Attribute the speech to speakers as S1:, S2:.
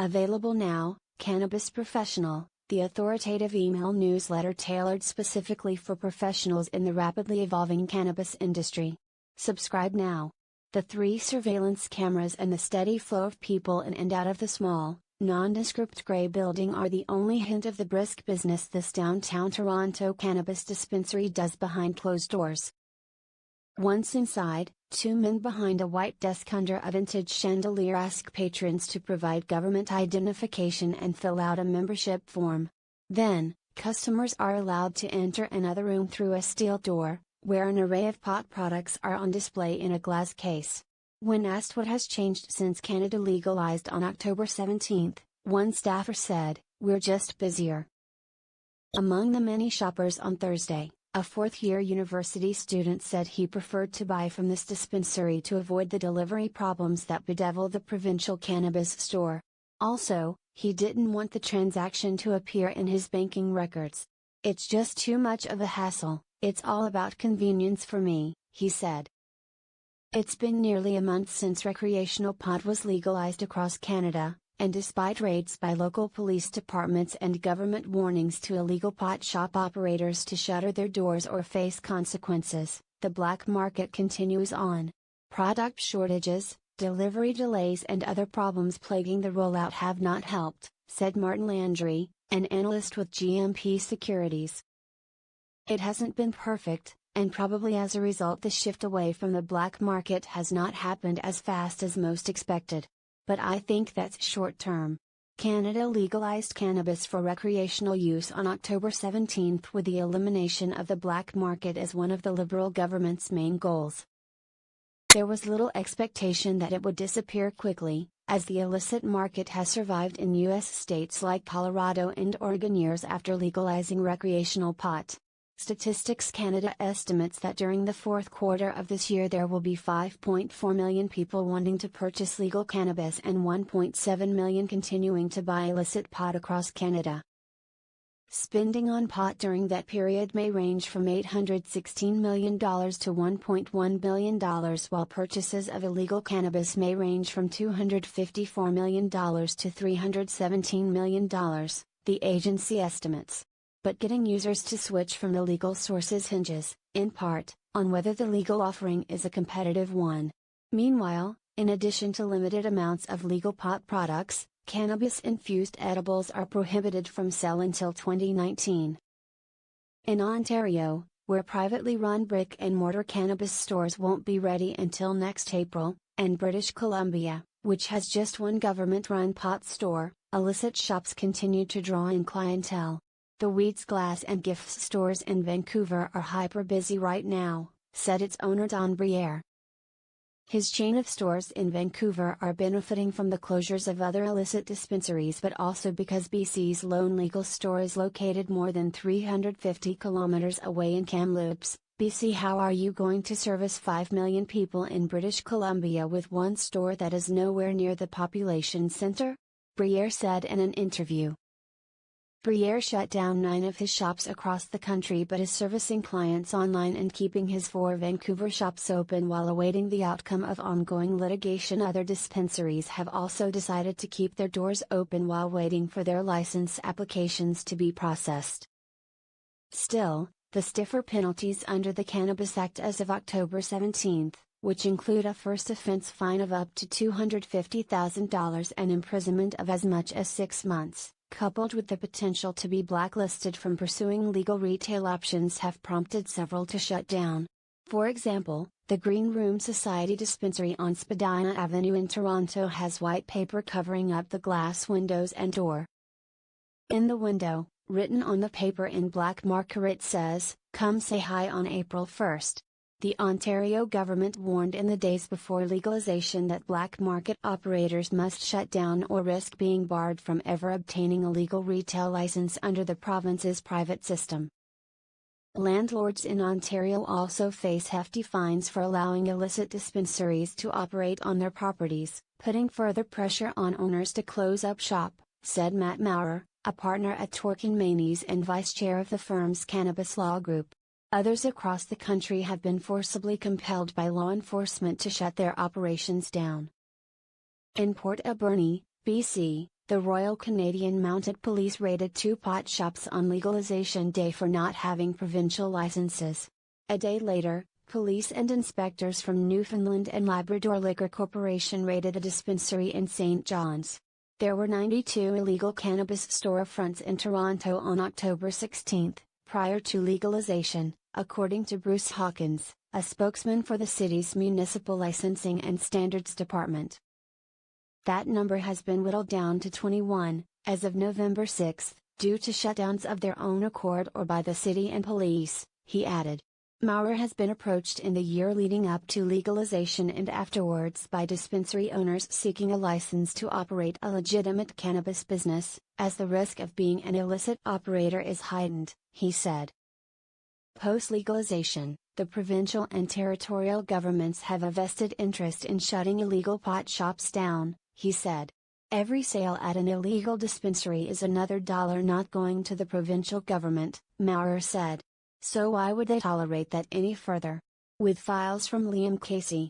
S1: Available now, Cannabis Professional, the authoritative email newsletter tailored specifically for professionals in the rapidly evolving cannabis industry. Subscribe now. The 3 surveillance cameras and the steady flow of people in and out of the small, nondescript gray building are the only hint of the brisk business this downtown Toronto cannabis dispensary does behind closed doors. Once inside, 2 men behind a white desk under a vintage chandelier ask patrons to provide government identification and fill out a membership form. Then, customers are allowed to enter another room through a steel door, where an array of pot products are on display in a glass case. When asked what has changed since Canada legalized on October 17, one staffer said, "We're just busier." Among the many shoppers on Thursday, a fourth-year university student said he preferred to buy from this dispensary to avoid the delivery problems that bedevil the provincial cannabis store. Also, he didn't want the transaction to appear in his banking records. "It's just too much of a hassle, it's all about convenience for me," he said. It's been nearly a month since recreational pot was legalized across Canada, and despite raids by local police departments and government warnings to illegal pot shop operators to shutter their doors or face consequences, the black market continues on. Product shortages, delivery delays and other problems plaguing the rollout have not helped, said Martin Landry, an analyst with GMP Securities. "It hasn't been perfect, and probably as a result the shift away from the black market has not happened as fast as most expected. But I think that's short-term." Canada legalized cannabis for recreational use on October 17 with the elimination of the black market as one of the Liberal government's main goals. There was little expectation that it would disappear quickly, as the illicit market has survived in U.S. states like Colorado and Oregon years after legalizing recreational pot. Statistics Canada estimates that during the fourth quarter of this year there will be 5.4 million people wanting to purchase legal cannabis and 1.7 million continuing to buy illicit pot across Canada. Spending on pot during that period may range from $816 million to $1.1 billion, while purchases of illegal cannabis may range from $254 million to $317 million, the agency estimates. But getting users to switch from the legal sources hinges, in part, on whether the legal offering is a competitive one. Meanwhile, in addition to limited amounts of legal pot products, cannabis-infused edibles are prohibited from sale until 2019. In Ontario, where privately run brick-and-mortar cannabis stores won't be ready until next April, and British Columbia, which has just one government-run pot store, illicit shops continue to draw in clientele. The Weeds Glass and Gifts stores in Vancouver are hyper-busy right now, said its owner Don Briere. His chain of stores in Vancouver are benefiting from the closures of other illicit dispensaries, but also because BC's lone legal store is located more than 350 kilometers away in Kamloops, BC. "How are you going to service 5 million people in British Columbia with one store that is nowhere near the population center?" Briere said in an interview. Briere shut down 9 of his shops across the country but is servicing clients online and keeping his 4 Vancouver shops open while awaiting the outcome of ongoing litigation. Other dispensaries have also decided to keep their doors open while waiting for their license applications to be processed. Still, the stiffer penalties under the Cannabis Act as of October 17, which include a first offense fine of up to $250,000 and imprisonment of as much as 6 months, coupled with the potential to be blacklisted from pursuing legal retail options, have prompted several to shut down. For example, the Green Room Society dispensary on Spadina Avenue in Toronto has white paper covering up the glass windows and door. In the window, written on the paper in black marker, it says, "Come say hi on April 1st. The Ontario government warned in the days before legalization that black market operators must shut down or risk being barred from ever obtaining a legal retail license under the province's private system. Landlords in Ontario also face hefty fines for allowing illicit dispensaries to operate on their properties, putting further pressure on owners to close up shop, said Matt Maurer, a partner at Torkin Manees and vice chair of the firm's cannabis law group. Others across the country have been forcibly compelled by law enforcement to shut their operations down. In Port Alberni, BC, The Royal Canadian Mounted Police raided 2 pot shops on legalization day for not having provincial licenses. A day later, police and inspectors from Newfoundland and Labrador Liquor Corporation raided a dispensary in St. John's. There were 92 illegal cannabis storefronts in Toronto on October 16, prior to legalization, according to Bruce Hawkins, a spokesman for the city's Municipal Licensing and Standards Department. That number has been whittled down to 21, as of November 6, due to shutdowns of their own accord or by the city and police, he added. Maurer has been approached in the year leading up to legalization and afterwards by dispensary owners seeking a license to operate a legitimate cannabis business, as the risk of being an illicit operator is heightened, he said. Post-legalization, the provincial and territorial governments have a vested interest in shutting illegal pot shops down, he said. Every sale at an illegal dispensary is another dollar not going to the provincial government, Maurer said. So why would they tolerate that any further? With files from Liam Casey,